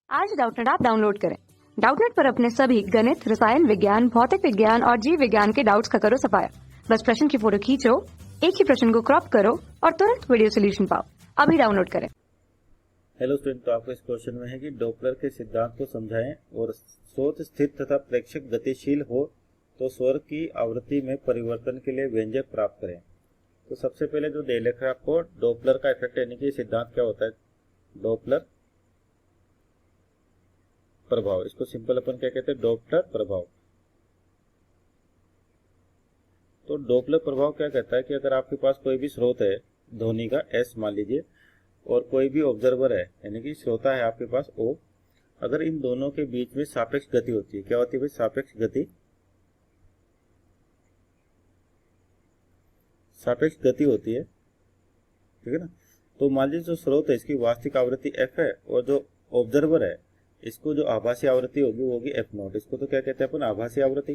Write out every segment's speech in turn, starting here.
आज Doubtnut app download करें। Doubtnut पर अपने सभी गणित, रसायन विज्ञान, भौतिक विज्ञान और जीव विज्ञान के डाउट्स का करो सफाया। बस प्रश्न की फोटो खींचो, एक ही प्रश्न को क्रॉप करो और तुरंत वीडियो सोल्यूशन पाओ। अभी डाउनलोड करें। हेलो स्टूडेंट, तो आपको इस क्वेश्चन में है कि डॉपलर के सिद्धांत को समझाएं और स्रोत स्थिर तथा प्रेक्षक गतिशील हो तो स्वर की आवृत्ति में परिवर्तन के लिए व्यंजक प्राप्त करें। तो सबसे पहले जो दे रखा है आपको डॉपलर का इफेक्ट, यानी कि सिद्धांत क्या होता है, डॉपलर प्रभाव। इसको सिंपल अपन क्या कहते हैं, डॉपलर प्रभाव। तो डॉपलर प्रभाव क्या कहता है कि अगर आपके पास कोई भी स्रोत है ध्वनि का एस मान लीजिए और कोई भी ऑब्जर्वर है यानी कि श्रोता है आपके पास ओ, अगर इन दोनों के बीच में सापेक्ष गति होती है, क्या होती है भाई, सापेक्ष गति। सापेक्ष गति होती है, ठीक है ना। तो मान लीजिए जो स्रोत है इसकी वास्तविक आवृत्ति एफ है और जो ऑब्जर्वर है इसको जो आभासी आवृत्ति होगी वो होगी एफ नॉट। इसको तो क्या कहते हैं अपन, आभासी आवृत्ति,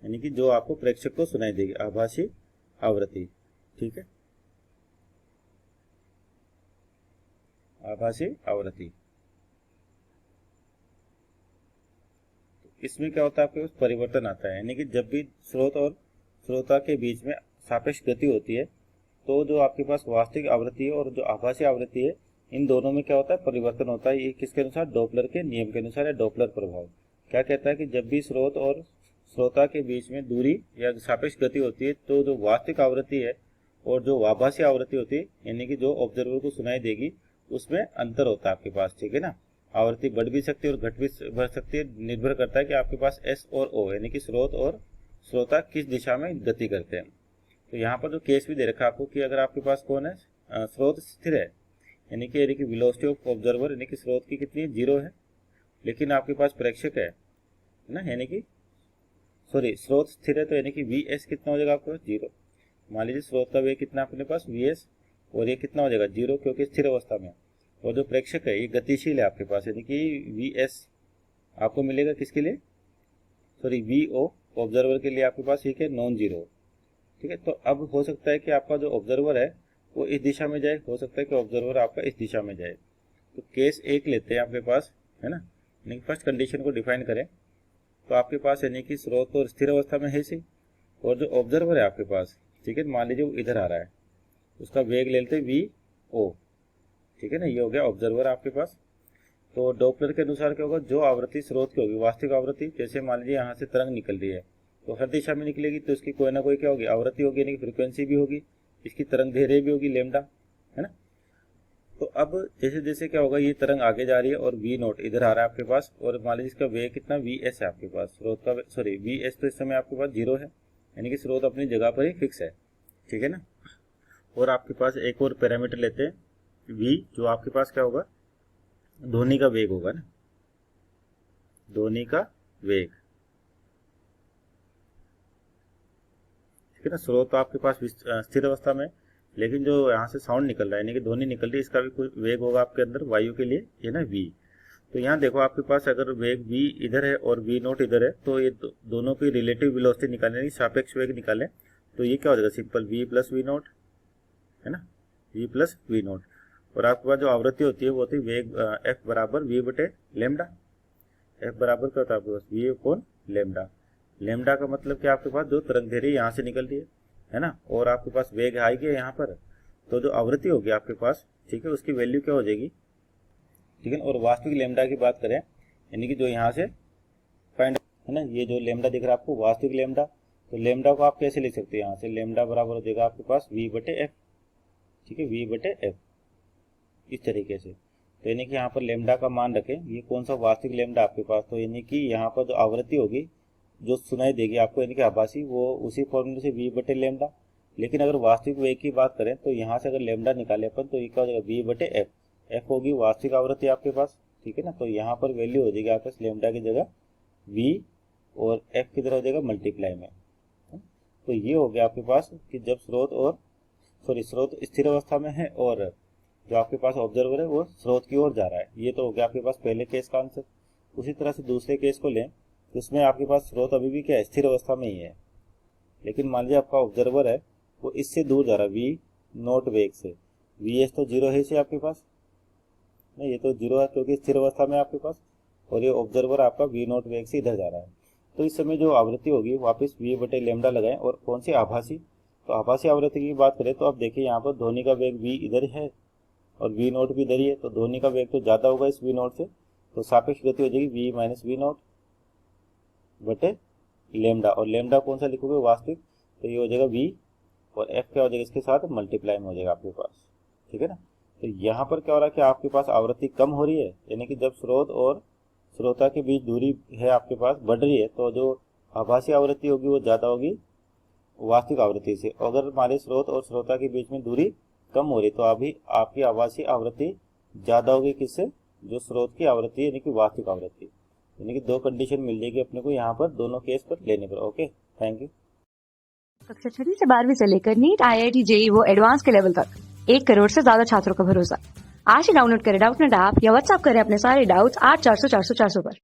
यानी कि जो आपको प्रेक्षक को सुनाई देगी, आभासी आवृत्ति, ठीक है, आभासी आवृत्ति। इसमें क्या होता है, आपके पास परिवर्तन आता है, यानी कि जब भी स्रोत और श्रोता के बीच में सापेक्ष गति होती है तो जो आपके पास वास्तविक आवृत्ति है और जो आभासी आवृत्ति है इन दोनों में क्या होता है, परिवर्तन होता है। ये किसके अनुसार, डॉपलर के नियम के अनुसार है, डॉपलर प्रभाव। क्या कहता है कि जब भी स्रोत और श्रोता के बीच में दूरी या सापेक्ष गति होती है तो जो वास्तविक आवृत्ति है और जो आभासी आवृत्ति होती है यानी कि जो ऑब्जर्वर को सुनाई देगी उसमें अंतर होता है आपके पास, ठीक है ना। आवृत्ति बढ़ भी सकती है और घट भी बढ़ सकती है, निर्भर करता है कि आपके पास एस और ओ यानी कि स्रोत और श्रोता किस दिशा में गति करते हैं। तो यहाँ पर जो केस भी दे रखा है आपको कि अगर आपके पास कौन है, स्रोत स्थिर है यानी कि वेलोसिटी ऑफ ऑब्जर्वर यानी कि स्रोत की कितनी है, 0 है, लेकिन आपके पास प्रेक्षक है ना, यानी कि सॉरी स्रोत स्थिर है तो यानी कि वी एस कितना हो जाएगा आपके पास, 0। मान लीजिए स्रोत का वेग कितना अपने पास, वी एस, और ये कितना हो जाएगा, 0, क्योंकि स्थिर अवस्था में। और जो प्रेक्षक है ये गतिशील है आपके पास, यानी कि वी एस आपको मिलेगा किसके लिए, सॉरी वी ओ ऑब्जर्वर के लिए आपके पास ये नॉन जीरो, ठीक है। तो अब हो सकता है कि आपका जो ऑब्जर्वर है वो इस दिशा में जाए, हो सकता है कि ऑब्जर्वर आपका इस दिशा में जाए। तो केस एक लेते हैं आपके पास, है ना, यानी फर्स्ट कंडीशन को डिफाइन करें तो आपके पास यानी कि स्रोत तो स्थिर अवस्था में है सी और जो ऑब्जर्वर है आपके पास, ठीक है, मान लीजिए वो इधर आ रहा है, उसका वेग ले लेते वी ओ, ठीक है ना, ये हो गया ऑब्जर्वर आपके पास। तो डॉपलर के अनुसार क्या होगा, जो आवृत्ति स्रोत की होगी वास्तविक आवृत्ति, जैसे मान लीजिए यहाँ से तरंग निकल रही है तो हर दिशा में निकलेगी तो इसकी कोई ना कोई क्या होगी, आवृत्ति होगी, यानी कि फ्रीक्वेंसी भी होगी, इसकी तरंग दैर्ध्य भी होगी लैम्डा, है ना। तो अब जैसे जैसे क्या होगा, ये तरंग आगे जा रही है और वी नोट इधर आ रहा है आपके पास, और मान लीजिए इसका वेग कितना, वी एस है आपके पास, स्रोत का सॉरी वी एस तो इस समय आपके पास 0 है, यानी कि स्रोत अपनी जगह पर ही फिक्स है, ठीक है ना। और आपके पास एक और पैरामीटर लेते हैं वी, जो आपके पास क्या होगा, ध्वनि का वेग होगा ना, ध्वनि का वेग, ठीक है ना। स्रोत तो आपके पास स्थिर अवस्था में, लेकिन जो यहाँ से साउंड निकल रहा है यानी कि ध्वनि निकल रही है, इसका भी कोई वेग होगा आपके अंदर वायु के लिए, ये ना वी। तो यहाँ देखो आपके पास अगर वेग v इधर है और v नोट इधर है तो ये दोनों की रिलेटिव वेलोसिटी निकालें, सापेक्ष वेग निकालें, तो ये क्या हो जाएगा, simple v plus v note, है ना, v प्लस वी नोट। और आपके पास जो आवृत्ति होती है वो होती है वेग f बराबर v बटे लेमडा। f बराबर क्या होता है आपके पास, v अपॉन लेमडा। लेमडा का मतलब क्या, आपके पास जो तरंग दैर्ध्य यहाँ से निकल रही है ना, और आपके पास वेग आई गया यहाँ पर, तो जो आवृत्ति होगी आपके पास, ठीक है, उसकी वैल्यू क्या हो जाएगी, ठीक है। और वास्तविक लेमडा की बात करें यानी कि जो यहाँ से फाइंड, है ना, ये जो लेमडा दिख रहा है आपको वास्तविक लेमडा, तो लेमडा को आप कैसे लिख सकते हैं, यहाँ से लेमडा बराबर हो जाएगा आपके पास v बटे एफ, ठीक है, v बटे एफ, इस तरीके से। तो यानी कि यहाँ पर लेमडा का मान रखें, ये कौन सा वास्तविक लेमडा आपके पास, तो यानी कि यहाँ पर जो आवृत्ति होगी जो सुनाई देगी आपको यानी कि आभासी, वो उसी फॉर्मूले से v बटे लेमडा। लेकिन अगर वास्तविक वेग की बात करें तो यहाँ से अगर लेमडा निकाले अपन तो ये क्या हो जाएगा, v बटे एफ, एफ होगी वास्तविक आवृत्ति आपके पास, ठीक है ना। तो यहाँ पर वैल्यू हो जाएगी आपके पास लेमडा की जगह v और f की तरह हो जाएगा मल्टीप्लाई में। तो ये हो गया आपके पास कि जब स्रोत स्थिर अवस्था में है और जो आपके पास ऑब्जर्वर है वो स्रोत की ओर जा रहा है। ये तो हो गया आपके पास पहले केस का आंसर। उसी तरह से दूसरे केस को लें तो इसमें आपके पास स्रोत अभी भी क्या है, स्थिर अवस्था में ही है, लेकिन मान लीजिए आपका ऑब्जर्वर है वो इससे दूर जा रहा है वी नोट वेग से, वी एस तो 0 है इसे आपके पास, नहीं, ये तो जीरो है क्योंकि स्थिर अवस्था में आपके पास, और ये ऑब्जर्वर आपका वी नॉट वेग से इधर जा रहा है। तो इस समय जो आवृत्ति होगी वापस वी बटे लेमडा लगाएं, और कौन सी आभासी, तो आभासी आवृत्ति की बात करें तो आप देखिए यहाँ पर ध्वनि का वेग v इधर है और v नॉट भी इधर ही है, तो ध्वनि का वेग तो ज़्यादा होगा इस v नॉट से, तो सापेक्ष गति हो जाएगी v माइनस वी नॉट बटे लेमडा, और लेमडा कौन सा लिखोगे वास्तविक, तो ये हो जाएगा v, और f क्या हो जाएगा इसके साथ मल्टीप्लाई में हो जाएगा आपके पास, ठीक है ना। तो यहाँ पर क्या हो रहा है कि आपके पास आवृत्ति कम हो रही है, यानी कि जब स्रोत और श्रोता के बीच दूरी है आपके पास बढ़ रही है, तो जो आभासी आवृत्ति होगी वो ज़्यादा होगी वास्तविक आवृत्ति से। अगर हमारे स्रोत और श्रोता के बीच में दूरी कम हो रही तो अभी आपकी आभासी आवृत्ति ज़्यादा होगी किससे, जो स्रोत की आवृत्ति है यानी कि वास्तविक आवृत्ति, यानी कि दो कंडीशन मिल जाएगी अपने को यहाँ पर दोनों केस पर लेने पर। Okay, thank you. कक्षा 6वीं से 12वीं से लेकर नीट, IIT, JEE वो एडवांस के लेवल तक 1 करोड़ से ज्यादा छात्रों का भरोसा। आज ही डाउनलोड करें डाउटनेट ऐप या व्हाट्सएप करें अपने सारे डाउट्स 8400 400 400 पर।